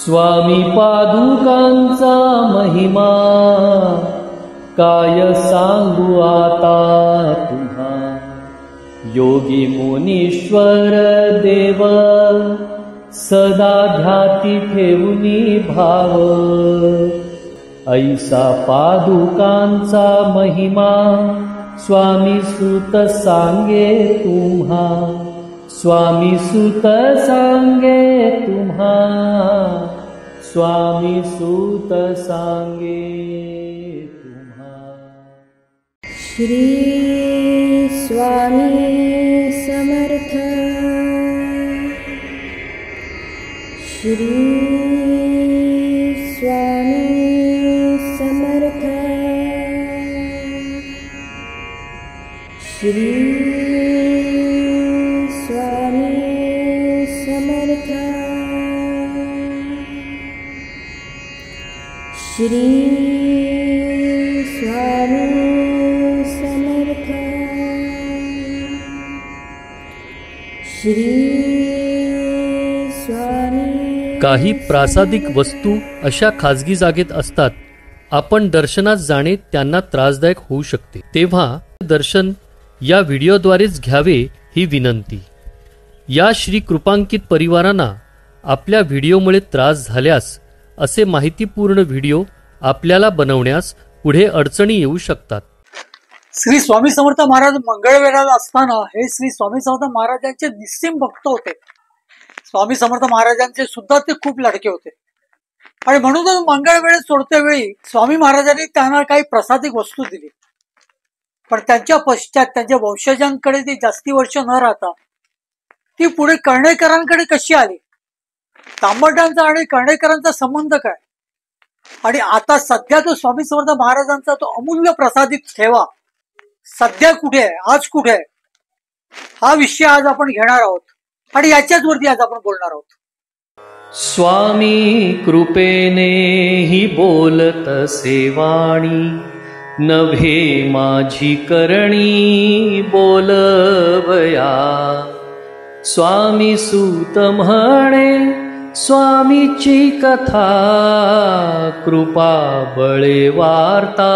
स्वामी पादुकांचा महिमा काय सांगू आता तुम्हा। योगी मुनीश्वर देव सदा ध्याती ठेवूनी भाव। ऐसा पादुकांचा महिमा स्वामी सुत सांगे तुम्हा। स्वामी सुत सांगे तुम्हा। स्वामी सुत सांगे तुम्हा। श्री स्वामी समर्थ। श्री स्वामी समर्थ। श्री स्वामी समर्थ। श्री स्वामी समर्थ। श्री स्वामी। काही प्रासादिक वस्तू अशा खाजगी जागेत असतात, आपण दर्शनास जाणे त्यांना त्रासदायक होऊ शकते, तेव्हा दर्शन या व्हिडिओद्वारेच घ्यावे ही विनंती। या श्री कृपांकित परिवारांना आपल्या व्हिडिओमुळे त्रास झाल्यास असे माहितीपूर्ण व्हिडिओ आपल्याला बनवण्यास पुढे अडचणी येऊ शकतात। श्री स्वामी समर्थ महाराज मंगळवेढ्याला असताना हे श्री स्वामी समर्थ महाराजांचे निस्सीम भक्त होते। स्वामी समर्थ महाराजांचे सुद्धा ते खूप लाडके होते आणि म्हणूनच मंगळवेढ्यात सोडते वेळी स्वामी महाराजांनी त्यांना काही प्रसादिक वस्तू दिली। पण त्यांच्या पश्चात त्यांच्या वंशजांकडे ती जास्ती वर्ष न राहता ती पुढे कर्णेकरांकडे कशी आली, तांबटांचा आणि कर्णेकरांचा संबंध काय, आणि आता सध्या तो स्वामी समर्थ महाराजांचा तो अमूल्य प्रसादित ठेवा सध्या कुठे आहे, आज कुठे आहे, हा विषय आज आपण घेणार आहोत आणि याच्याच वरती आज आपण बोलणार आहोत। स्वामी कृपेने ही बोलत सेवाणी, नव्हे माझी करणी बोलवया। स्वामी सूत म्हणे स्वामीची कथा, कृपा बळे वार्ता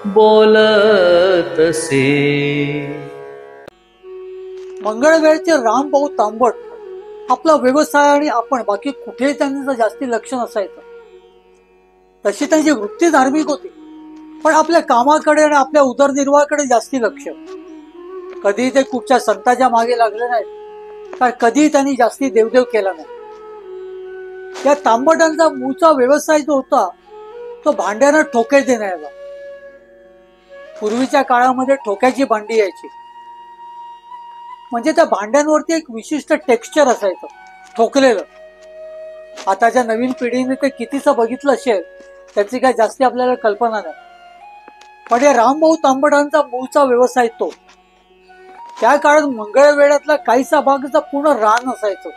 बोलतसे। मंगळवेढचे रामभाऊ तांबट आपला व्यवसाय आणि आपण बाकी कुठेही त्यांचं जास्ती लक्ष नसायचं। तशी त्यांची वृत्ती धार्मिक होती, पण आपल्या कामाकडे आणि आपल्या उदरनिर्वाहाकडे जास्ती लक्ष। कधी ते कुठच्या संतांच्या मागे लागले नाहीत, तर कधी त्यांनी जास्ती देवदेव केला नाही। या तांबटांचा मूळचा व्यवसाय जो होता तो भांड्यांना ठोके देण्याचा। पूर्वीच्या काळामध्ये ठोक्याची भांडी यायची, म्हणजे त्या भांड्यांवरती एक विशिष्ट टेक्स्चर असायचं ठोकलेलं। आताच्या नवीन पिढीने ते कितीच बघितलं असेल त्याची काय जास्ती आपल्याला कल्पना नाही, पण या रामभाऊ तांबटांचा मूळचा व्यवसाय तो। त्या काळात मंगळवेढ्यातला काहीसा भागाचा पूर्ण रान असायचं,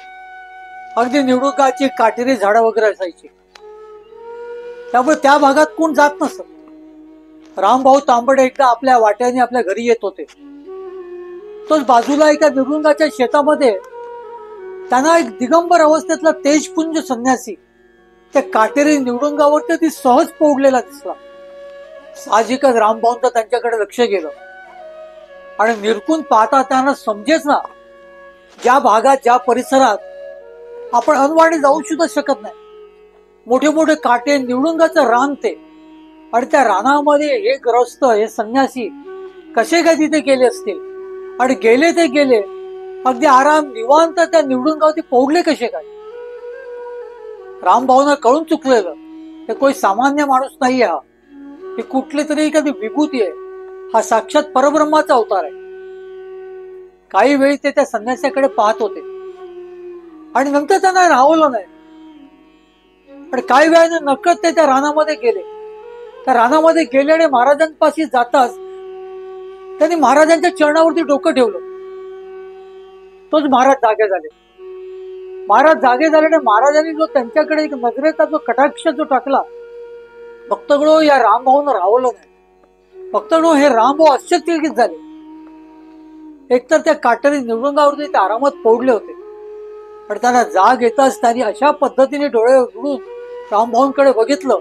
अगदी निवडुंगाची काटेरी झाडं वगैरे असायची, त्यामुळे त्या भागात कोण जात नसत। रामभाऊ तांबट एकदा आपल्या वाट्याने आपल्या घरी येत होते, तोच बाजूला एका निवडुंगाच्या शेतामध्ये त्यांना एक दिगंबर अवस्थेतला तेजपुंज संन्यासी त्या काटेरी निवडुंगावरती ती सहज पोगलेला दिसला। साहजिकच रामभाऊंचं त्यांच्याकडे लक्ष गेलं आणि निरखून पाहता त्यांना समजेच ना, ज्या भागात ज्या परिसरात आपण अनवाणी जाऊ सुद्धा शकत नाही, मोठे मोठे काटे निवडुंगाचं रान ते, आणि त्या रानामध्ये हे ग्रस्त हे संन्यासी कसे काय तिथे गेले असतील, आणि गेले ते गेले अगदी आराम निवांत त्या निवडुंगावरती पोगले कसे काय। रामभाऊंना कळून चुकलेलं हे कोणी सामान्य माणूस नाही, हा हे कुठली तरी एखादी विभूती आहे, हा साक्षात परब्रह्माचा अवतार आहे। काही वेळी ते त्या संन्यासाकडे पाहत होते आणि नंतर त्यांना राहवलं नाही, पण काही वेळाने नकळत ते त्या रानामध्ये गेले। त्या रानामध्ये गेले आणि महाराजांपाशी जाताच त्यांनी महाराजांच्या चरणावरती डोकं ठेवलं। तोच महाराज जागे झाले। महाराज जागे झाले आणि महाराजांनी जो त्यांच्याकडे एक नजरेचा जो कटाक्ष जो टाकला, भक्तगणो या रामभाऊनं राहवलं नाही। भक्तगणो हे रामभाऊ आश्चर्यचकित झाले। एकतर त्या काटेरी निवडुंगावरती ते आरामात पडले होते, पण त्यांना जाग येताच त्यांनी अशा पद्धतीने डोळे उघडून रामभाऊंकडे बघितलं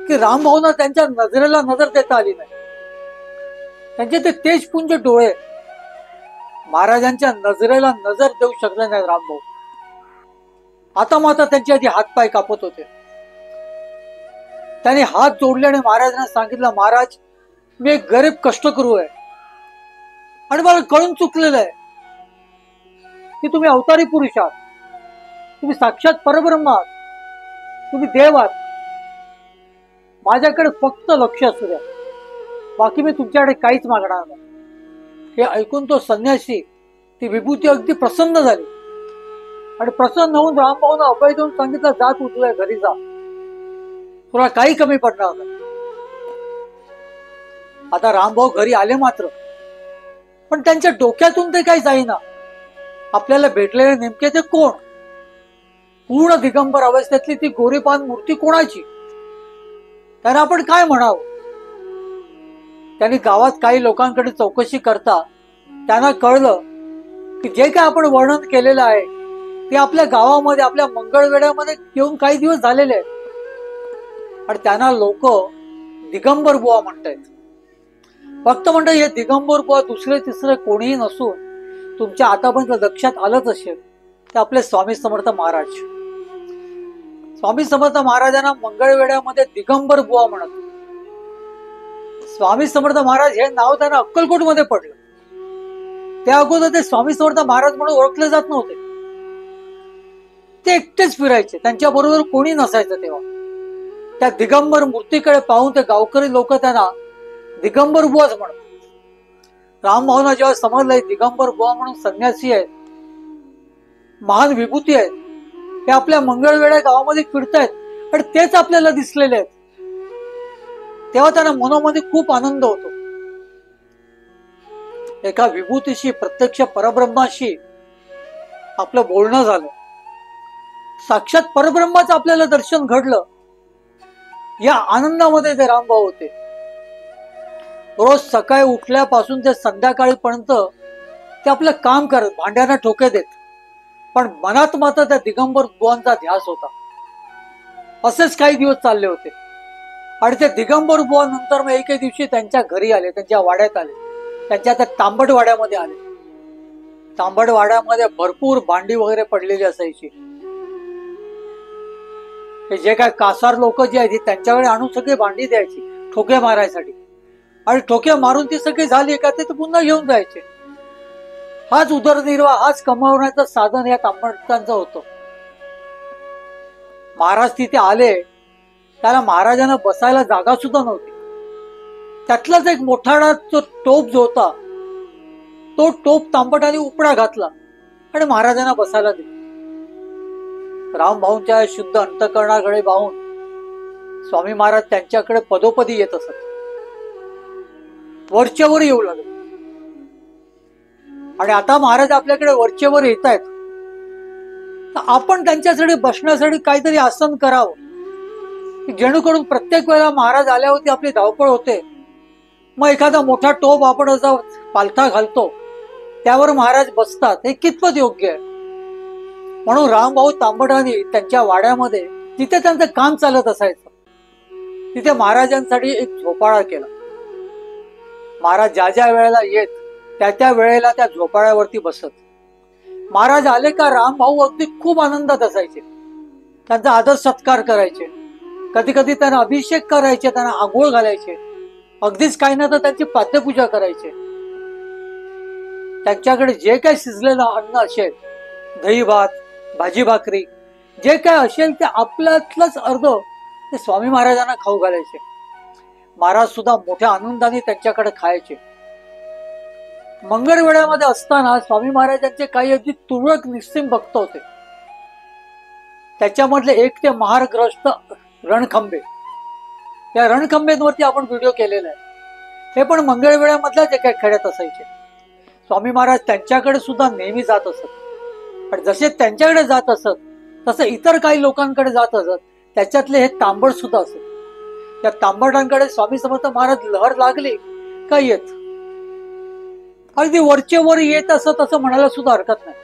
की रामभाऊंना त्यांच्या नजरेला नजर देता आली नाही. त्यांचे ते तेजपुंज डोळे महाराजांच्या नजरेला नजर देऊ शकले नाही रामभाऊ. आता मात्र त्यांच्या आधी हातपाय कापत होते. त्यांनी हात जोडले आणि महाराजांना सांगितलं, महाराज मी एक गरीब कष्टकरू आहे आणि मला कळून चुकलेलं आहे की तुम्ही अवतारी पुरुष आहात, तुम्ही साक्षात परब्रह्म आहात, तुम्ही देव आहात. माझ्याकडे फक्त लक्ष असू द्या, बाकी मी तुमच्याकडे काहीच मागणार नाही. हे ऐकून तो संन्यासी, ती विभूती अगदी प्रसन्न झाली आणि प्रसन्न होऊन रामभाऊंना अभय देऊन सांगितलं, जा तू तुझ्या घरी जा, तुला काही कमी पडणार नाही. आता रामभाऊ घरी आले मात्र, पण त्यांच्या डोक्यातून ते काही जाईना. आपल्याला भेटलेले नेमके ते कोण? पूर्ण दिगंबर अवस्थेतली ती गोरीपान मूर्ती कोणाची? त्यांना आपण काय म्हणावं? त्यांनी गावात काही लोकांकडे चौकशी करता त्यांना कळलं की जे काय आपण वर्णन केलेलं आहे ते आपल्या गावामध्ये, आपल्या मंगळवेढ्यामध्ये येऊन काही दिवस झालेले आहेत आणि त्यांना लोक दिगंबर बुवा म्हणतायत. फक्त म्हणतात हे दिगंबर बुवा दुसरे तिसरे कोणीही नसून तुमच्या आतापर्यंत लक्षात आलंच असेल ते आपले स्वामी समर्थ महाराज. स्वामी समर्थ महाराजांना मंगळवेढ्यामध्ये दिगंबर बुवा म्हणत. स्वामी समर्थ महाराज हे नाव त्यांना अक्कलकोट मध्ये पडलं. त्या अगोदर ते स्वामी समर्थ महाराज म्हणून ओळखले जात नव्हते. ते एकटेच फिरायचे, त्यांच्या बरोबर कोणी नसायचं. तेव्हा त्या दिगंबर मूर्तीकडे पाहून ते गावकरी लोक त्यांना दिगंबर बुवाच म्हणत. रामभाऊंना जेव्हा समजलं दिगंबर बुवा म्हणून संन्यासी आहेत, महान विभूती आहेत, ते आपल्या मंगळवेढ्या गावामध्ये फिरतायत आणि तेच आपल्याला दिसलेले आहेत, तेव्हा त्यांना मनामध्ये खूप आनंद होतो. एका विभूतीशी, प्रत्यक्ष परब्रह्माशी आपलं बोलणं झालं, साक्षात परब्रह्माचं आपल्याला दर्शन घडलं. या आनंदामध्ये ते रामभाऊ होते. रोज सकाळी उठल्यापासून ते संध्याकाळीपर्यंत ते आपलं काम करत, भांड्यांना ठोके देत, पण मनात मात्र त्या दिगंबर बुवांचा ध्यास होता. असेच काही दिवस चालले होते आणि ते दिगंबर बुवा नंतर मग एके दिवशी त्यांच्या घरी आले, त्यांच्या वाड्यात आले, त्यांच्या त्या तांबड वाड्यामध्ये आले. तांबड वाड्यामध्ये भरपूर भांडी वगैरे पडलेली असायची. हे जे काय कासार लोक जे आहेत त्यांच्याकडे आणून सगळी भांडी द्यायची ठोके मारायसाठी, आणि ठोके मारून ती सगळी झाली का ते पुन्हा घेऊन जायचे. हाच उदरनिर्वाह, हाच कमावण्याचं साधन या तांबडकांचं होतं. महाराज तिथे आले, त्याला महाराजांना बसायला जागा सुद्धा नव्हती. त्यातलाच एक मोठाडा जो टोप जो होता, तो टोप तांबटाने उपडा घातला आणि महाराजांना बसायला दिला. रामभाऊंच्या शुद्ध अंतकरणाकडे पाहून स्वामी महाराज त्यांच्याकडे पदोपदी येत असत, वरचेवर येऊ लागले. आणि आता महाराज आपल्याकडे वरचेवर येत आहेत, तर आपण त्यांच्यासाठी बसण्यासाठी काहीतरी आसन करावं, जेणेकरून प्रत्येक वेळेला महाराज आल्यावरती आपली धावपळ होते. मग एखादा मोठा टोप आपण असा पालथा घालतो, त्यावर महाराज बसतात, हे कितपत योग्य आहे? म्हणून रामभाऊ तांबटांनी त्यांच्या वाड्यामध्ये, तिथे त्यांचं काम चालत असायचं, तिथे महाराजांसाठी एक झोपाळा केला. महाराज ज्या ज्या वेळेला येत त्या त्या वेळेला त्या झोपाळ्यावरती बसत. महाराज आले का रामभाऊ अगदी खूप आनंदात असायचे, त्यांचा आदर सत्कार करायचे, कधी कधी त्यांना अभिषेक करायचे, त्यांना आंघोळ घालायचे, अगदीच काही ना तर त्यांची पाद्यपूजा करायचे. त्यांच्याकडे जे काही शिजलेलं अन्न असेल, दही भात, भाजी भाकरी, जे काय असेल ते आपल्यातलंच अर्ध ते स्वामी महाराजांना खाऊ घालायचे. महाराज सुद्धा मोठ्या आनंदाने त्यांच्याकडे खायचे. मंगळवेढ्यामध्ये असताना स्वामी महाराजांचे काही अगदी तुरळक निस्सीम भक्त होते. त्याच्यामधले एक ते महारग्रस्त रणखंबे. त्या रणखंबेवरती आपण व्हिडिओ केलेला आहे. हे पण मंगळवेढ्यामधल्याच एका खेड्यात असायचे. स्वामी महाराज त्यांच्याकडे सुद्धा नेहमी जात असत. पण जसे त्यांच्याकडे जात असत तसं इतर काही लोकांकडे जात असत. त्याच्यातले हे तांबड सुद्धा असत. त्या तांबडांकडे स्वामी समर्थ महाराज लहर लागली का येत, अगदी वरचे वर येत असत असं म्हणायला सुद्धा हरकत नाही.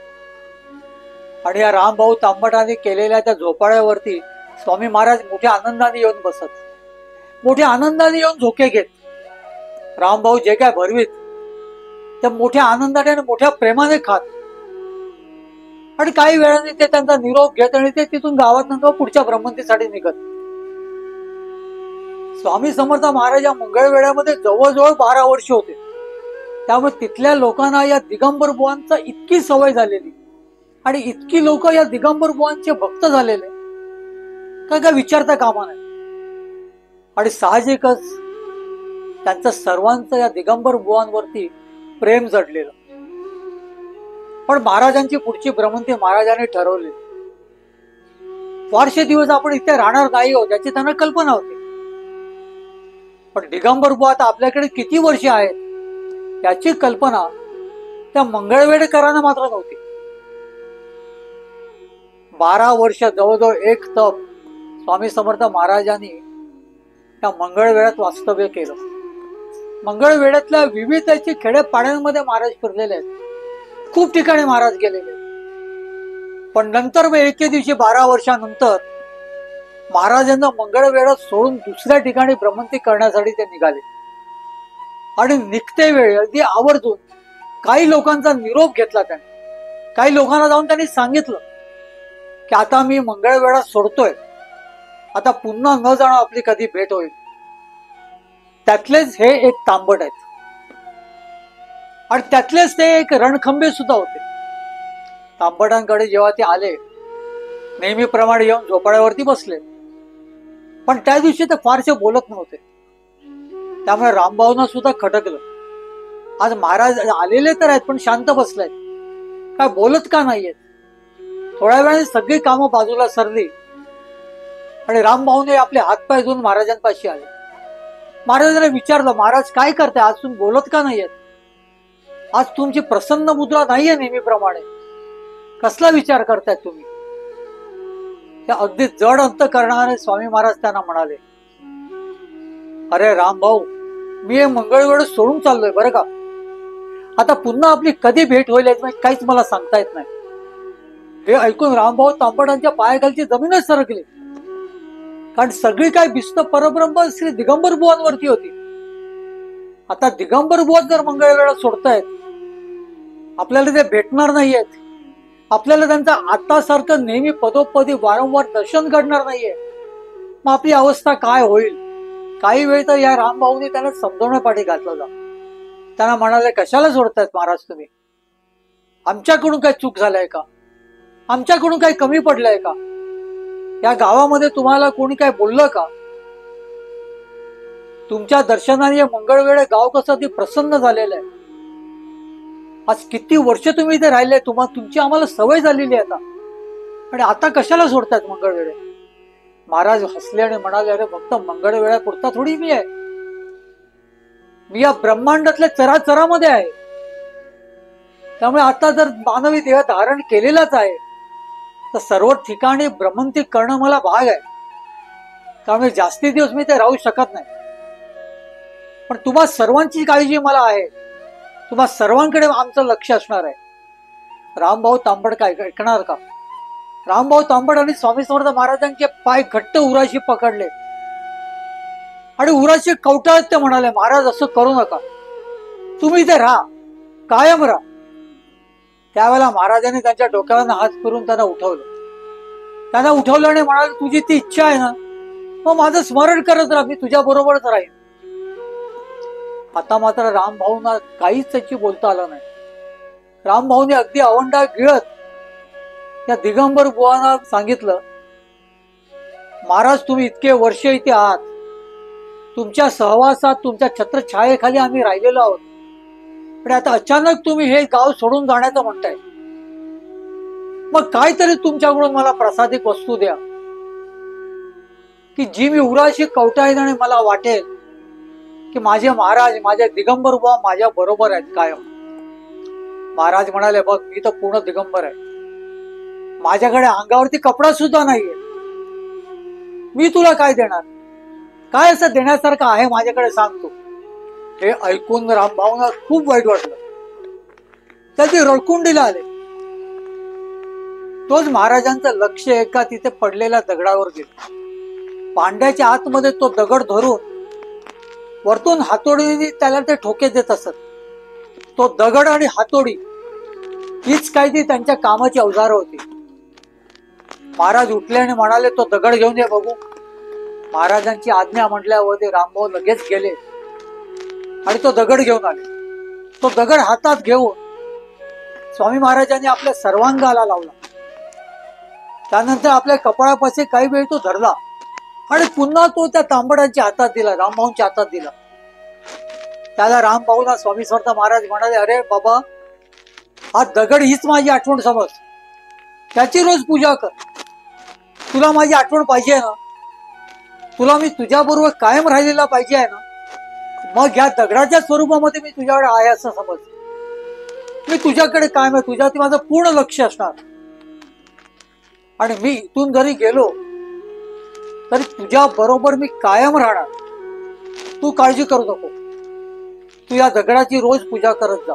आणि या रामभाऊ तांबटाने केलेल्या त्या झोपाळ्यावरती स्वामी महाराज मोठ्या आनंदाने येऊन बसत, मोठ्या आनंदाने येऊन झोके घेत. रामभाऊ जे काय भरवीत त्या मोठ्या आनंदाने आणि मोठ्या प्रेमाने खात. आणि काही वेळाने ते त्यांचा निरोप घेत आणि ते तिथून गावात नंतर पुढच्या भ्रमंतीसाठी निघत. स्वामी समर्थ महाराज या मंगळवेढ्यामध्ये जवळजवळ 12 वर्ष होते. त्यामुळे तिथल्या लोकांना या दिगंबर बुवांचा इतकी सवय झालेली आणि इतकी लोक या दिगंबर बुवांचे भक्त झालेले काय विचारता कामा नाही. आणि साहजिकच त्यांचं सर्वांचं या दिगंबर बुवांवरती प्रेम जडलेलं. पण महाराजांची पुढची भ्रमंती महाराजांनी ठरवली. फारसे दिवस आपण इथे राहणार नाही आहोत याची त्यांना कल्पना होती. पण दिगंबर बुवा आता आपल्याकडे किती वर्षे आहेत याची कल्पना त्या मंगळवेढेकरांना मात्र नव्हती. 12 वर्ष जवळजवळ एक तप स्वामी समर्थ महाराजांनी त्या मंगळवेढ्यात वास्तव्य केलं. मंगळवेढ्यातल्या विविध खेड्यापाड्यांमध्ये महाराज फिरलेले आहेत. खूप ठिकाणी महाराज गेलेले. पण नंतर मग एके दिवशी 12 वर्षानंतर महाराजांना मंगळवेढा सोडून दुसऱ्या ठिकाणी भ्रमंती करण्यासाठी ते निघाले. आणि निघते वेळी अगदी आवर्जून काही लोकांचा निरोप घेतला त्यांनी. काही लोकांना जाऊन त्यांनी सांगितलं की आता मी मंगळवेढा सोडतोय, आता पुन्हा न जाणं आपली कधी भेट होईल. त्यातलेच हे एक तांबट आहेत आणि त्यातलेच ते एक रणखंबे सुद्धा होते. तांबटांकडे जेव्हा ते आले नेहमीप्रमाणे येऊन झोपाळ्यावरती बसले. पण त्या दिवशी ते फारसे बोलत नव्हते. त्यामुळे रामभाऊंना सुद्धा खटकलं, आज महाराज आलेले तर आहेत पण शांत बसलायत, काय बोलत का नाहीयेत. थोड्या वेळाने सगळी कामं बाजूला सरली आणि रामभाऊने आपले हातपाय धुवून महाराजांपाशी आले. महाराजांना विचारलं, महाराज काय करताय, आज तुम्ही बोलत का नाहीयेत, आज तुमची प्रसन्न मुद्रा नाहीये नेहमीप्रमाणे, कसला विचार करताय तुम्ही. ते अगदी जड अंत करणारे स्वामी महाराज त्यांना म्हणाले, अरे रामभाऊ, मी हे मंगळवेढ सोडून चाललोय बरं का. आता पुन्हा आपली कधी भेट होईल काहीच मला सांगता येत नाही. हे ऐकून रामभाऊ तांबटांच्या पायाखालची जमीनच सरकली. कारण सगळी काय भिस्त परब्रह्म श्री दिगंबर बुवांवरती होती. आता दिगंबर बुवा जर मंगळवेढा सोडतायत, आपल्याला ते भेटणार नाहीयेत, आपल्याला त्यांचा आतासारखं नेहमी पदोपदी वारंवार दर्शन घडणार नाहीये, मग आपली अवस्था काय होईल. काही वेळ तर या रामभाऊने त्यांना समजवण्यापाठी घातलं. त्यांना म्हणाले, कशाला सोडतायत महाराज तुम्ही, आमच्याकडून काय चूक झालाय का, आमच्याकडून काही कमी पडलंय का, या गावामध्ये तुम्हाला कोणी काय बोललं का. तुमच्या दर्शनाने मंगळवेढे गाव कसं अगदी प्रसन्न झालेलं आहे. आज किती वर्ष तुम्ही इथे राहिले, तुमची आम्हाला सवय झालेली आहे आता, आणि आता कशाला सोडतायत मंगळवेढे. महाराज हसले आणि म्हणाले, अरे फक्त मंगळवेढा पुरता थोडी मी आहे, मी या ब्रह्मांडातल्या चराचरामध्ये आहे. त्यामुळे आता जर मानवी देह धारण केलेलाच आहे तर सर्व ठिकाणी भ्रमंती करणं मला भाग आहे. त्यामुळे जास्ती दिवस मी ते राहू शकत नाही. पण तुम्हा सर्वांची काळजी मला आहे, तुम्हा सर्वांकडे आमचं लक्ष असणार आहे. रामभाऊ तांबट काय ऐकणार का. रामभाऊ तांबट आणि स्वामी समर्थ महाराजांचे पाय घट्ट उराशी पकडले आणि उराशी कवटाळत ते म्हणाले, महाराज असं करू नका, तुम्ही इथे राहा, कायम राहा. त्यावेळेला महाराजांनी त्यांच्या डोक्यावर हात फिरून त्यांना उठवलं आणि म्हणाले, तुझी ती इच्छा आहे ना, मग माझं स्मरण करत राहा, मी तुझ्या बरोबरच राहीन. आता मात्र रामभाऊंना काहीच त्याची बोलता आलं नाही. रामभाऊने अगदी आवंडा गिळत या दिगंबर बुवांना सांगितलं, महाराज तुम्ही इतके वर्ष इथे आहात, तुमच्या सहवासात तुमच्या छत्रछायेखाली आम्ही राहिलेलो आहोत, पण आता अचानक तुम्ही हे गाव सोडून जाण्याचं म्हणताय, मग काहीतरी तुमच्याकडून मला प्रसादिक वस्तू द्या की जी मी उराशी कवटाळीन आणि मला वाटेल की माझे महाराज, माझे दिगंबर बुवा माझ्या बरोबर आहेत कायम. महाराज म्हणाले, बघ मी तर पूर्ण दिगंबर आहे, माझ्याकडे अंगावरती कपडा सुद्धा नाहीये, मी तुला काय देणार, काय असं देण्यासारखं आहे माझ्याकडे सांगतो. हे ऐकून रामभाऊंना खूप वाईट वाटलं. त्याची रडकुंडीला आले. तोच महाराजांचं लक्ष एका तिथे पडलेल्या दगडावर गेलं. भांड्याच्या आतमध्ये तो दगड धरून वरतून हातोडीने त्याला ते ठोके देत असत. तो दगड आणि हातोडी हीच काही ती त्यांच्या कामाची अवजारं होती. महाराज उठले आणि म्हणाले, तो दगड घेऊन ये बघू. महाराजांची आज्ञा म्हटल्यावर ते रामभाऊ लगेच गेले आणि तो दगड घेऊन आले. तो दगड हातात घेऊन स्वामी महाराजांनी आपल्या सर्वांगाला लावला. त्यानंतर आपल्या कपाळापाशी काही वेळ तो धरला आणि पुन्हा तो त्या तांबड्यांच्या हातात दिला, रामभाऊंच्या हातात दिला. त्याला रामभाऊला स्वामी समर्थ महाराज म्हणाले, अरे बाबा, हा दगड हीच माझी आठवण समज, त्याची रोज पूजा कर. तुला माझी आठवण पाहिजे ना, तुला मी तुझ्या बरोबर कायम राहिलेला पाहिजे आहे ना, मग या दगडाच्या स्वरूपामध्ये मी तुझ्याकडे आहे असं समज. मी तुझ्याकडे कायम आहे, तुझ्यात माझं पूर्ण लक्ष असणार. आणि मी इथून जरी गेलो तरी तुझ्या बरोबर मी कायम राहणार. तू काळजी करू नको. तू या दगडाची रोज पूजा करत जा.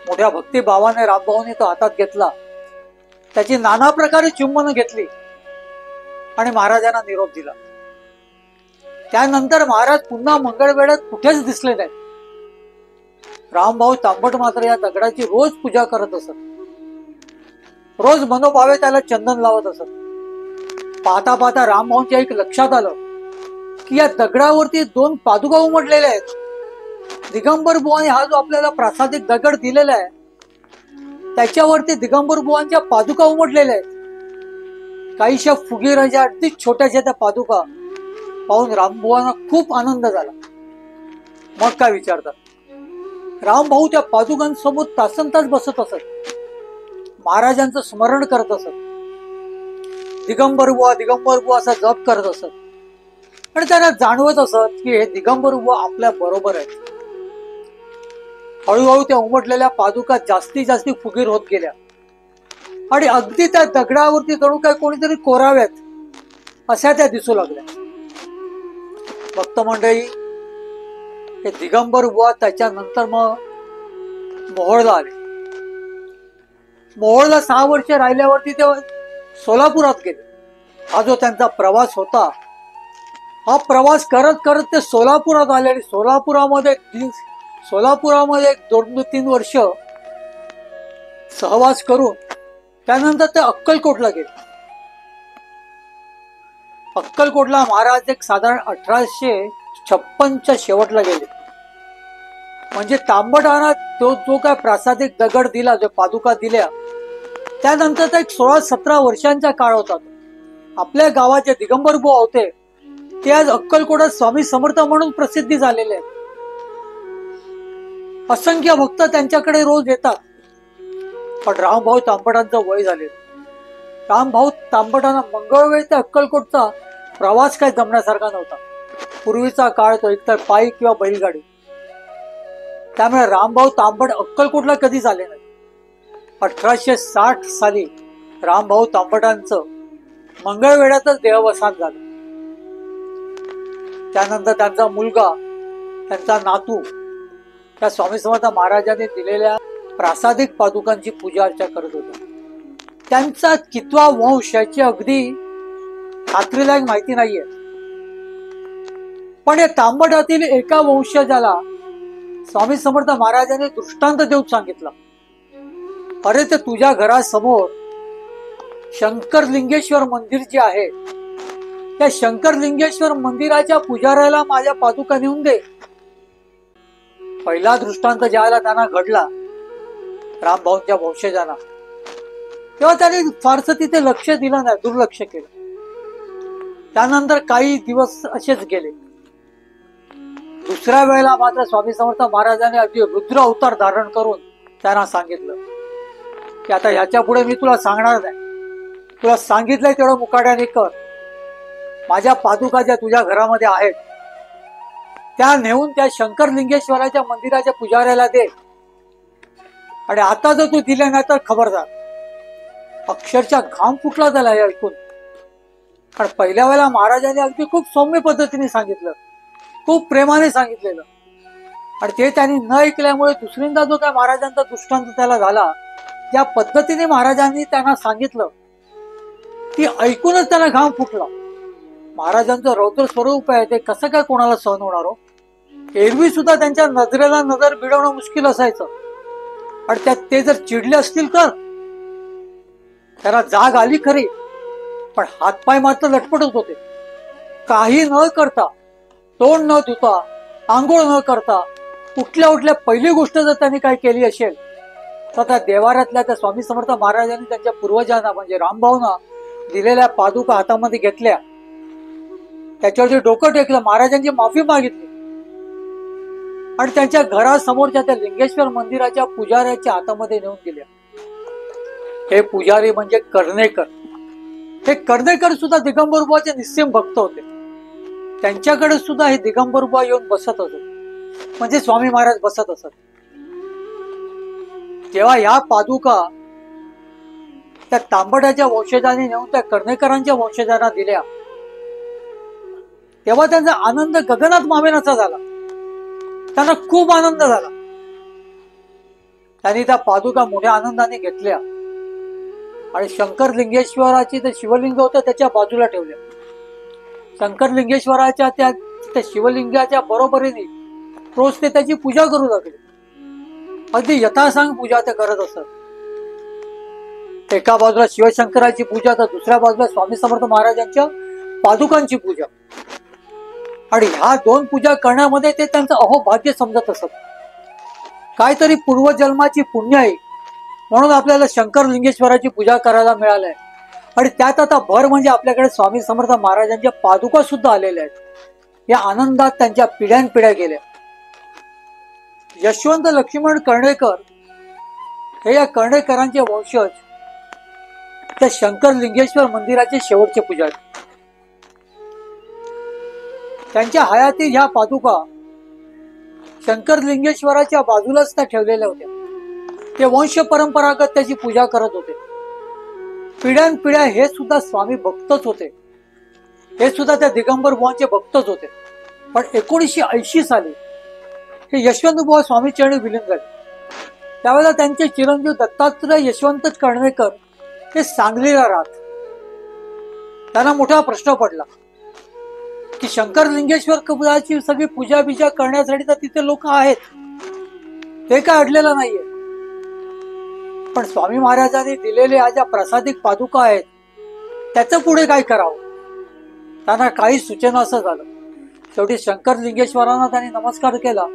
मोठ्या भक्तिभावाने रामभाऊने तो हातात घेतला. त्याची नाना प्रकारे चुंबन घेतली आणि महाराजांना निरोप दिला. त्यानंतर महाराज पुन्हा मंगळवेळात कुठेच दिसले नाही. रामभाऊ तांबट मात्र या दगडाची रोज पूजा करत असत. रोज मनोभावे त्याला चंदन लावत असत. पाहता पाहता रामभाऊंच्या एक लक्षात आलं की या दगडावरती 2 पादुका उमटलेल्या आहेत. दिगंबर बुवांनी हा जो आपल्याला प्रासादिक दगड दिलेला आहे त्याच्यावरती दिगंबर बुवांच्या पादुका उमटलेल्या आहेत. काहीशा फुगीराच्या अगदी छोट्याशा त्या पादुका पाहून रामबुवांना खूप आनंद झाला. मग काय विचारतात, रामभाऊ त्या पादुकांसमोर तासनतास बसत असत. महाराजांचं स्मरण करत असत. दिगंबर बुवा असा जप करत असत. आणि त्यांना जाणवत असत की हे दिगंबर बुवा आपल्या बरोबर आहेत. हळूहळू त्या उमटलेल्या पादुका जास्तीत जास्त फुगीर होत गेल्या आणि अगदी त्या दगडावरती जणू काय कोणीतरी कोराव्यात अशा त्या दिसू लागल्या. भक्त मंडळी, हे दिगंबर बुवा त्याच्यानंतर मग मोहोळला आले. मोहोळला 6 वर्ष राहिल्यावरती ते सोलापुरात गेले. हा जो त्यांचा प्रवास होता, हा प्रवास करत करत ते सोलापुरात आले आणि सोलापुरामध्ये 2-3 वर्ष सहवास करून त्यानंतर ते अक्कलकोटला गेले. अक्कलकोटला महाराज एक साधारण 1856च्या शेवटला गेले. म्हणजे तांबटाना तो जो काय प्रासादिक दगड दिला, जो पादुका दिल्या, त्यानंतर एक 16-17 वर्षांचा काळ होता. आपल्या गावाचे दिगंबर बुवा होते ते आज अक्कलकोटात स्वामी समर्थ म्हणून प्रसिद्धी झालेले आहेत. असंख्य भक्त त्यांच्याकडे रोज येतात. पण रामभाऊ तांबटांचं वय झाले. रामभाऊ तांबटांना मंगळवेळ ते अक्कलकोटचा प्रवास काय जमण्यासारखा नव्हता. पूर्वीचा काळ तो एकतर पायी किंवा बैलगाडी. त्यामुळे रामभाऊ तांबट अक्कलकोटला कधीच आले नाही. 1860 साली रामभाऊ तांबटांचं मंगळवेढ्यातच देहवसान झालं. त्यानंतर त्यांचा मुलगा, त्यांचा नातू त्या स्वामी समर्थ महाराजांनी दिलेल्या प्रासादिक पादुकांची पूजा अर्चा करत होता. त्यांचा कितवा वंश याची अगदी खात्रीलायक माहिती नाहीये. पण या तांबटातील एका वंशजाला स्वामी समर्थ महाराजांनी दृष्टांत देऊन सांगितलं, अरे ते तुझ्या घरासमोर शंकरलिंगेश्वर मंदिर जे आहे, त्या शंकरलिंगेश्वर मंदिराच्या पुजाऱ्याला माझ्या पादुका नेऊन दे. पहिला दृष्टांत ज्यावेळेला त्यांना घडला रामभाऊंच्या वंशजांना, तेव्हा त्यांनी फारसं तिथे लक्ष दिलं नाही, दुर्लक्ष केलं. त्यानंतर काही दिवस असेच गेले. दुसऱ्या वेळेला मात्र स्वामी समर्थ महाराजांनी अगदी रुद्र अवतार धारण करून त्यांना सांगितलं की आता ह्याच्या पुढे मी तुला सांगणार नाही. तुला सांगितलंय तेवढं मुकाट्याने कर. माझ्या पादुका ज्या तुझ्या घरामध्ये आहेत त्या नेऊन त्या शंकरलिंगेश्वराच्या मंदिराच्या पुजाऱ्याला दे. आणि आता जर तू दिले नाही तर खबरदार. अक्षरशः घाम फुटला त्याला हे ऐकून. कारण पहिल्या वेळेला महाराजांनी अगदी खूप सौम्य पद्धतीने सांगितलं, खूप प्रेमाने सांगितलेलं. आणि ते त्यांनी न ऐकल्यामुळे दुसऱ्यांदा जो काय महाराजांचा दृष्टांत त्याला झाला ज्या पद्धतीने महाराजांनी त्यांना सांगितलं ती ऐकूनच त्यांना घाम फुटला. महाराजांचं रौद्र स्वरूप आहे, ते कसं काय कोणाला सहन होणार हो. एरवी सुद्धा त्यांच्या नजरेला नजर भिडवणं मुश्किल असायचं, आणि त्यात ते जर चिडले असतील तर त्यांना जाग आली खरी, पण हातपाय मात्र लटपटत होते. काही न करता, तोंड न धुता, आंघोळ न करता उठल्या पहिली गोष्ट जर त्यांनी काय केली असेल तर त्या देवाऱ्यातल्या त्या स्वामी समर्थ महाराजांनी त्यांच्या पूर्वजांना म्हणजे रामभाऊंना दिलेल्या पादुका हातामध्ये घेतल्या, त्याच्यावरती डोकं टेकलं, महाराजांची माफी मागितली आणि त्यांच्या घरासमोरच्या त्या लिंगेश्वर मंदिराच्या पुजाऱ्याच्या हातामध्ये नेऊन दिल्या. हे पुजारी म्हणजे कर्णेकर. हे कर्णेकर सुद्धा दिगंबर बुवाचे निस्सीम भक्त होते. त्यांच्याकडे सुद्धा हे दिगंबर बुवा येऊन बसत असत, म्हणजे स्वामी महाराज बसत असत. जेव्हा या पादुका त्या तांबड्याच्या वंशजांनी नेऊन त्या कर्णेकरांच्या वंशजांना दिल्या, तेव्हा त्यांचा आनंद गगनात मावेनासा झाला. त्यांना खूप आनंद झाला. त्यांनी त्या पादुका मोठ्या आनंदाने घेतल्या आणि शंकर लिंगेश्वराची ते शिवलिंग होतं त्याच्या बाजूला ठेवल्या. शंकर लिंगेश्वराच्या त्या शिवलिंगाच्या बरोबरीने रोज ते त्याची पूजा करू लागले. अगदी यथासांग पूजा ते करत असत. एका बाजूला शिवशंकराची पूजा तर दुसऱ्या बाजूला स्वामी समर्थ महाराजांच्या पादुकांची पूजा. आणि ह्या दोन पूजा करण्यामध्ये ते त्यांचं अहोभाग्य समजत असत. काहीतरी पूर्वजन्माची पुण्य आहे म्हणून आपल्याला शंकर लिंगेश्वराची पूजा करायला मिळालंय. आणि त्यात आता भर म्हणजे आपल्याकडे स्वामी समर्थ महाराजांच्या पादुका सुद्धा आलेल्या आहेत. या आनंदात त्यांच्या पिढ्यानपिढ्या गेल्या. यशवंत लक्ष्मण कर्णेकर हे या कर्णेकरांचे वंशज त्या शंकर लिंगेश्वर मंदिराचे शेवटचे पुजारी. त्यांच्या हयातीत ह्या पादुका शंकर लिंगेश्वराच्या बाजूलाच त्या ठेवलेल्या होत्या. ते वंश परंपरागत त्याची पूजा करत होते. पिढ्यानपिढ्या हे सुद्धा स्वामी भक्तच होते. हे सुद्धा त्या दिगंबर बुवांचे भक्तच होते. पण 1980 साली हे यशवंत बुवा स्वामी चरणी विलीन झाले. त्यावेळेला त्यांचे चिरंजीव दत्तात्रय यशवंत कर्णेकर हे सांगलीला राहत. त्यांना मोठा प्रश्न पडला की शंकर लिंगेश्वर कबुलाची सगळी पूजा बिजा करण्यासाठी तर तिथे लोक आहेत, ते काय अडलेलं नाहीये. पण स्वामी महाराजांनी दिलेले आज ज्या प्रसादिक पादुका आहेत त्याचं पुढे काय करावं. त्यांना काही सूचना असं झालं. शेवटी शंकर लिंगेश्वरांना त्यांनी नमस्कार केला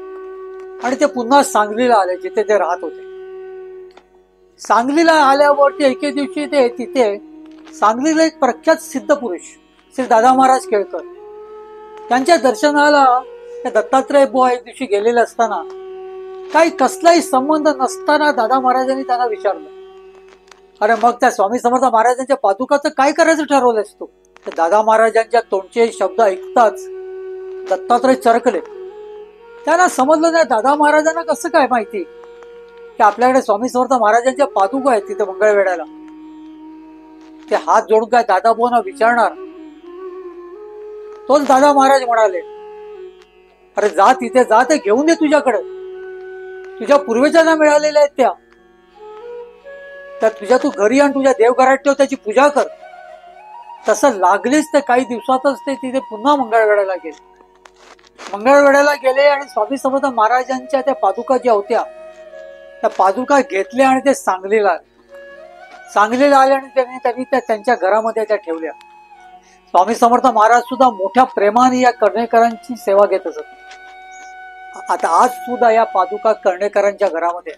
आणि ते पुन्हा सांगलीला आले जिथे ते राहत होते. सांगलीला आल्यावरती एके दिवशी ते तिथे सांगलीला एक प्रख्यात सिद्ध पुरुष श्री दादा महाराज केळकर त्यांच्या दर्शनाला त्या दत्तात्रय बुवा एक दिवशी गेलेले असताना काही कसलाही संबंध नसताना दादा महाराजांनी त्यांना विचारलं, अरे मग त्या स्वामी समर्थ महाराजांच्या पादुकाचं काय करायचं ठरवलंस तू. दादा महाराजांच्या तोंडचे शब्द ऐकताच दत्तात्रय चरकले. त्यांना समजलं नाही दादा महाराजांना कसं काय माहिती की आपल्याकडे स्वामी समर्थ महाराजांच्या पादुका आहेत तिथे मंगळवेढ्याला. ते हात जोडून काय दादा बुवांना विचारणार. तोच दादा महाराज म्हणाले, अरे जा तिथे जा, ते घेऊन दे तुझ्याकडे, तुझ्या पूर्वजांना मिळालेल्या आहेत त्या तुझ्या तू घरी आण, तुझ्या देवघरात ठेव, त्याची पूजा कर. तसं लागलीच ते काही दिवसातच ते तिथे पुन्हा मंगळवेढ्याला गेले. मंगळवेढ्याला गेले आणि स्वामी समर्थ महाराजांच्या त्या पादुका ज्या होत्या त्या पादुका घेतल्या आणि ते सांगलीला आले आणि त्यांनी त्या त्यांच्या घरामध्ये त्या ठेवल्या. स्वामी समर्थ महाराज सुद्धा मोठ्या प्रेमाने या कर्णेकरांची सेवा घेत असत. आता आज सुद्धा या पादुका कर्णेकरांच्या घरामध्ये.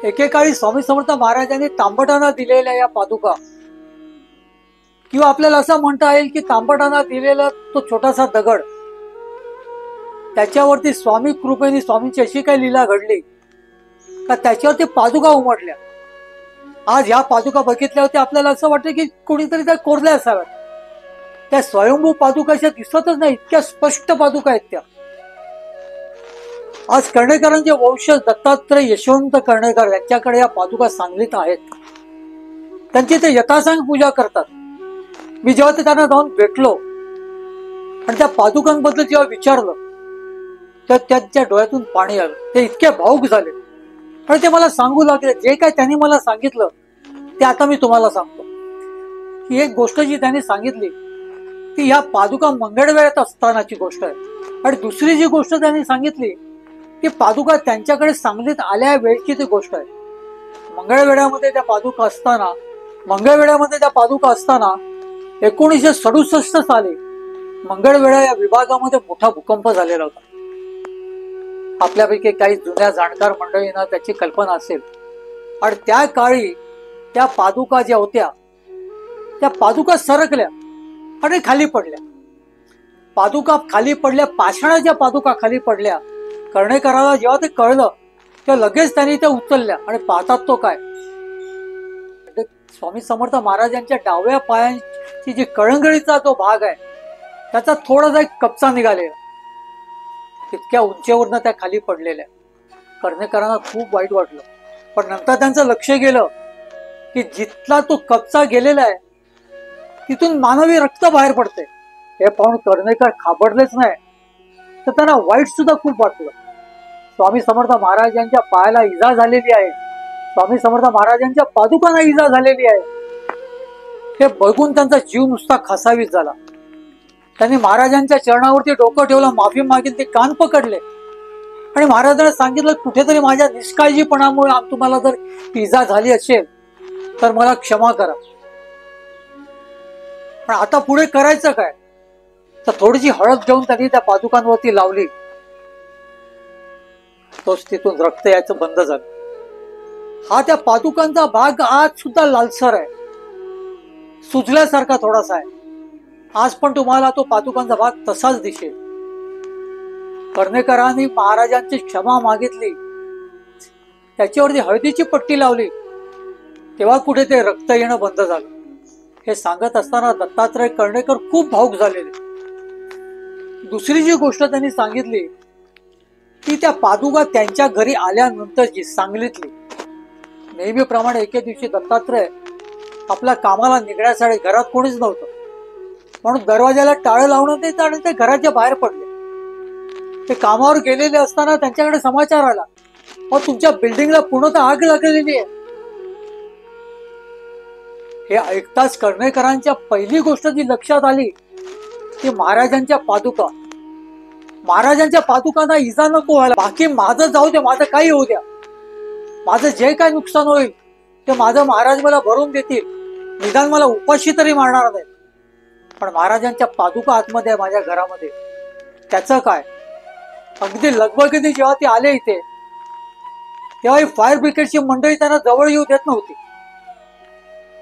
एकेकाळी स्वामी समर्थ महाराजांनी तांबटांना दिलेल्या या पादुका, किंवा आपल्याला असं म्हणता येईल की तांबटांना दिलेला तो छोटासा दगड, त्याच्यावरती स्वामी कृपेने स्वामींची अशी काही लीला घडली का त्याच्यावरती पादुका उमटल्या. आज या पादुका बघितल्यावरती आपल्याला असं वाटतं की कोणीतरी त्या कोरल्या असाव्यात. त्या स्वयंभू पादुका अशा दिसतच नाही, इतक्या स्पष्ट पादुका आहेत त्या. आज कर्णेकरांचे वंशज दत्तात्रय यशवंत कर्णेकर यांच्याकडे या पादुका सांगलीत आहेत. त्यांची ते यथासांग पूजा करतात. मी जेव्हा ते त्यांना जाऊन भेटलो आणि त्या पादुकांबद्दल जेव्हा विचारलं तर त्यांच्या डोळ्यातून पाणी आलं. ते इतके भावुक झाले आणि ते मला सांगू लागले. जे काय त्यांनी मला सांगितलं ते आता मी तुम्हाला सांगतो. ही एक गोष्ट जी त्यांनी सांगितली ती ह्या पादुका मंगळवेढ्यात असतानाची गोष्ट आहे. आणि दुसरी जी गोष्ट त्यांनी सांगितली ती पादुका त्यांच्याकडे सांगलीत आल्या वेळची ती गोष्ट आहे. मंगळवेढ्यामध्ये त्या पादुका असताना 1967 साली मंगळवेढा या विभागामध्ये मोठा भूकंप झालेला होता. आपल्यापैकी काही जुन्या जाणकार मंडळींना त्याची कल्पना असेल. आणि त्या काळी त्या पादुका ज्या होत्या त्या पादुका सरकल्या आणि खाली पडल्या. पादुका खाली पडल्या, पाषाणाच्या पादुका खाली पडल्या. कर्णेकराला जेव्हा ते कळलं तेव्हा लगेच त्यांनी त्या उचलल्या आणि पाहतात तो काय, स्वामी समर्थ महाराजांच्या डाव्या पायांची जी कळंगळीचा जो भाग आहे त्याचा थोडासा एक कपचा निघालेला. तितक्या उंचीवरनं त्या खाली पडलेल्या. कर्णेकरांना खूप वाईट वाटलं. पण नंतर त्यांचं लक्ष गेलं की जिथला तो कपचा गेलेला आहे तिथून मानवी रक्त बाहेर पडते. हे पाहून कर्णेकर खाबडलेच नाही, तर त्यांना वाईट सुद्धा खूप वाटलं. स्वामी समर्थ महाराजांच्या पायाला इजा झालेली आहे, स्वामी समर्थ महाराजांच्या पादुकांना इजा झालेली आहे, हे बघून त्यांचा जीव नुसता खसावीस झाला. त्यांनी महाराजांच्या चरणावरती डोकं ठेवलं, माफी मागितली, कान पकडले आणि महाराजांना सांगितलं कुठेतरी माझ्या निष्काळजीपणामुळे तुम्हाला जर इजा झाली असेल तर मला क्षमा करा. पण आता पुढे करायचं काय, तर थोडीशी हळद घेऊन त्यांनी त्या पादुकांवरती लावली. तोच तिथून रक्त यायचं बंद झालं. हा त्या पादुकांचा भाग आज सुद्धा लालसर आहे, सुजल्यासारखा थोडासा आहे. आज पण तुम्हाला तो पादुकांचा भाग तसाच दिसेल. कर्णेकरांनी महाराजांची क्षमा मागितली, त्याच्यावरती हळदीची पट्टी लावली, तेव्हा कुठे ते रक्त येणं बंद झालं. हे सांगत असताना दत्तात्रय कर्णेकर खूप भावुक झालेले. दुसरी जी गोष्ट त्यांनी सांगितली ती त्या पादुका त्यांच्या घरी आल्यानंतरची सांगलीतली. नेहमीप्रमाणे एके दिवशी दत्तात्रय आपल्या कामाला निघण्यासाठी, घरात कोणीच नव्हतं म्हणून दरवाजाला टाळं लावणं देत आणि ते घराच्या बाहेर पडले. ते कामावर गेलेले असताना त्यांच्याकडे समाचार आला, मग तुमच्या बिल्डिंगला पूर्णतः आग लागलेली आहे. हे ऐकताच कर्णेकरांच्या पहिली गोष्ट जी लक्षात आली ती महाराजांच्या पादुकांना इजा नको व्हायला, बाकी माझं जाऊ द्या, माझं काही होऊ द्या, माझं जे काय नुकसान होईल ते माझं महाराज मला भरून देतील, निदान मला उपाशी तरी मारणार नाही. पण महाराजांच्या पादुका आतमध्ये आहे माझ्या घरामध्ये, त्याचं काय. अगदी लगबगीने जेव्हा ते आले इथे तेव्हा फायर ब्रिगेडची मंडळी त्यांना जवळ येऊ देत नव्हती.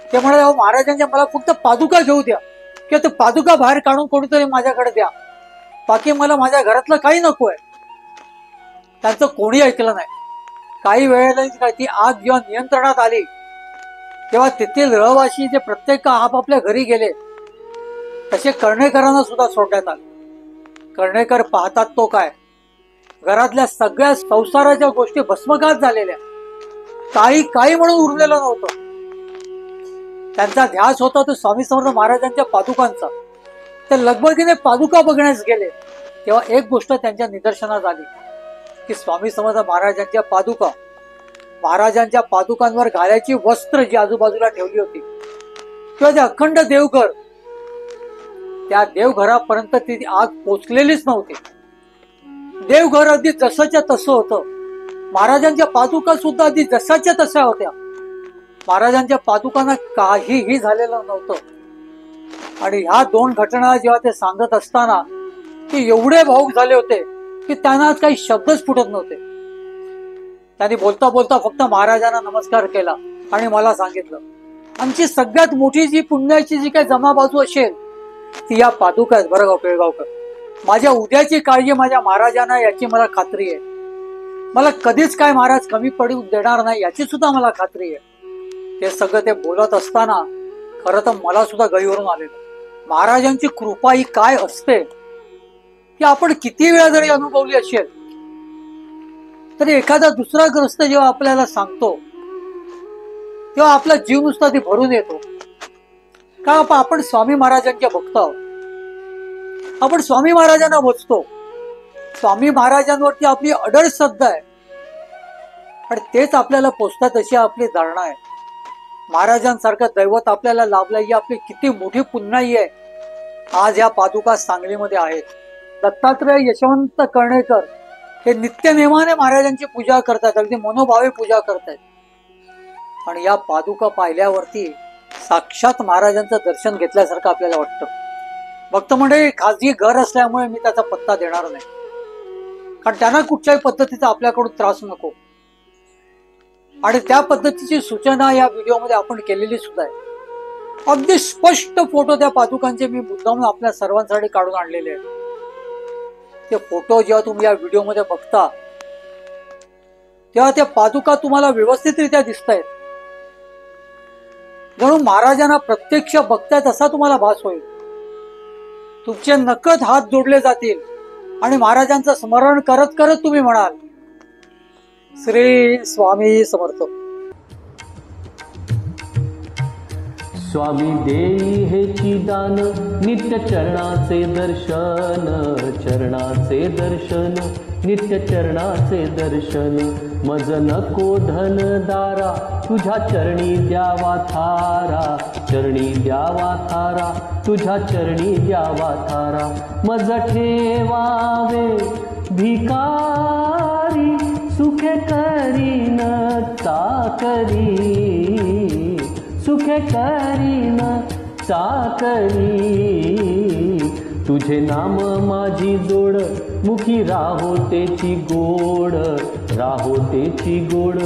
ते म्हणाले, अहो महाराजांच्या मला फक्त पादुका घेऊ द्या किंवा ते पादुका बाहेर काढून कोणीतरी माझ्याकडे द्या, बाकी मला माझ्या घरातलं काही नको आहे. त्यांचं कोणी ऐकलं नाही. काही वेळेला ती आग जेव्हा नियंत्रणात आली तेव्हा तेथील रहिवासी जे प्रत्येक आपापल्या घरी गेले तसे कर्णेकरांना सुद्धा सोडण्यात आले. कर्णेकर पाहतात तो काय, घरातल्या सगळ्या संसाराच्या गोष्टी भस्मगात झालेल्या, काही म्हणून उरलेलं नव्हतं. त्यांचा ध्यास होता तो स्वामी समर्थ महाराजांच्या पादुकांचा. ते लगबगीने पादुका बघण्यास गेले तेव्हा एक गोष्ट त्यांच्या निदर्शनास आली की स्वामी समर्थ महाराजांच्या पादुकांवर घालायची वस्त्र जी आजूबाजूला ठेवली होती किंवा ते अखंड देवघर, त्या देवघरापर्यंत ती आग पोचलेलीच नव्हती. देवघर अगदी जसंच्या तसं होतं. महाराजांच्या पादुका सुद्धा अगदी जसाच्या तशा होत्या. महाराजांच्या पादुकांना काहीही झालेलं नव्हतं. आणि ह्या दोन घटना जेव्हा ते सांगत असताना ते एवढे भावुक झाले होते की त्यांना काही शब्दच फुटत नव्हते. त्यांनी बोलता बोलता फक्त महाराजांना नमस्कार केला आणि मला सांगितलं, आमची सगळ्यात मोठी जी पुण्याची जी काही जमाबाजू असेल ती या पादुका आहेत बरं पेळगावकर. माझ्या उद्याची काळजी माझ्या महाराजांना याची मला खात्री आहे. मला कधीच काय महाराज कमी पडू देणार नाही याची सुद्धा मला खात्री आहे. हे सगळं ते बोलत असताना खरं तर मला सुद्धा गळीवरून आलेलं. महाराजांची कृपा ही काय असते की आपण किती वेळा जरी अनुभवली असेल तरी एखादा दुसरा ग्रस्त जेव्हा आपल्याला सांगतो तेव्हा आपला जीव नुसता ती भरून येतो. का आपण स्वामी महाराजांच्या भक्त आहोत, आपण स्वामी महाराजांना भजतो, स्वामी महाराजांवरती आपली अढळ श्रद्धा आहे. आणि तेच आपल्याला पोचतात अशी आपली धारणा आहे. महाराजांसारखं दैवत आपल्याला लाभलं ही आपली किती मोठी पुण्याई आहे. आज या पादुका सांगलीमध्ये आहेत. दत्तात्रय यशवंत कर्णेकर हे नित्यनेमाने महाराजांची पूजा करतात, अगदी मनोभावे पूजा करतात. आणि या पादुका पाहिल्यावरती साक्षात महाराजांचं दर्शन घेतल्यासारखं आपल्याला वाटतं. भक्त मंडळी, खाजगी घर असल्यामुळे मी त्याचा पत्ता देणार नाही, कारण त्यांना कुठल्याही पद्धतीचा आपल्याकडून त्रास नको. आणि त्या पद्धतीची सूचना या व्हिडिओमध्ये आपण केलेली सुद्धा आहे. अगदी स्पष्ट फोटो त्या पादुकांचे मी मुद्दाम आपल्या सर्वांसाठी काढून आणलेले आहेत. ते फोटो जेव्हा तुम्ही या व्हिडिओमध्ये बघता तेव्हा त्या पादुका तुम्हाला व्यवस्थितरित्या दिसत आहेत, जणू महाराजांना प्रत्यक्ष बघतायत असा तुम्हाला भास होईल. तुमचे नकद हात जोडले जातील आणि महाराजांचं स्मरण करत करत तुम्ही म्हणाल, श्री स्वामी समर्थ. स्वामी देई हेची दान, नित्य चरणाचे दर्शन, चरणाचे दर्शन, नित्य चरणाचे दर्शन. मज नको धन दारा, तुझ्या चरणी द्यावा थारा, चरणी द्यावा थारा, तुझ्या चरणी द्यावा थारा. मज ठेवावे भिकारी, सुखे करीन चाकरी, सुखे करीन चाकरी. तुझे नाम माझी जोड, मुखी राहो तेची गोड, राहो तेची गोड,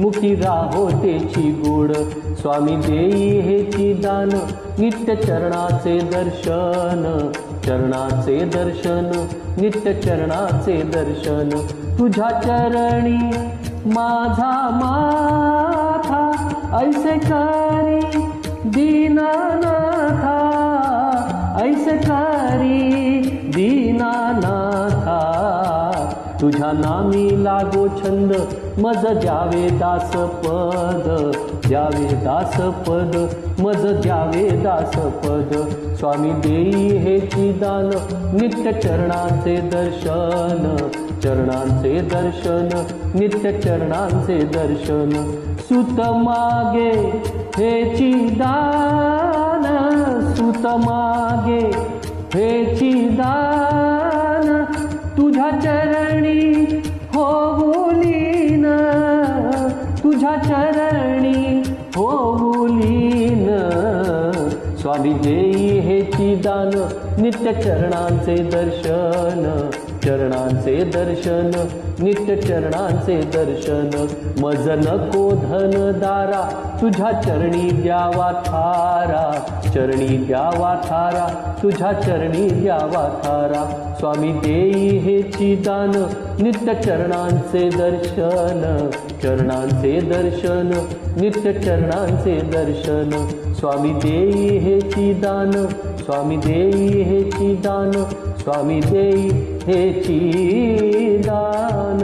मुखी राहो तेची गोड. स्वामी देई हेची दान, नित्य चरणाचे दर्शन, चरणाचे दर्शन, नित्य चरणाचे दर्शन. तुझ्या चरणी माझा माथा, ऐसे करी दीनानाथा, ऐसे करी दीनानाथा. तुझ्या नामी लागो छंद, मज द्यावे दास पद, द्यावे दास पद, मज द्यावे दास पद. स्वामी देई हेची दान, नित्य चरणाचे दर्शन, चरणांचे दर्शन, नित्य चरणांचे दर्शन. सुत मागे हेची दान, सुत मागे हेची दान. तुझ्या चरणी होऊलीन, तुझ्या चरणी होऊलीन. स्वामी देई हेची दान, नित्य चरणांचे दर्शन, चरणांचे दर्शन, नित्य चरणांचे दर्शन. मज नको धन दारा, तुझ्या चरणी द्यावा थारा, चरणी द्यावा थारा, तुझ्या चरणी द्यावा थारा. स्वामी देई हेची दान, नित्य चरणांचे दर्शन, चरणांचे दर्शन, नित्य चरणांचे दर्शन. स्वामी देई हेची दान, स्वामी देई हेची दान, स्वामी देई हेची दान.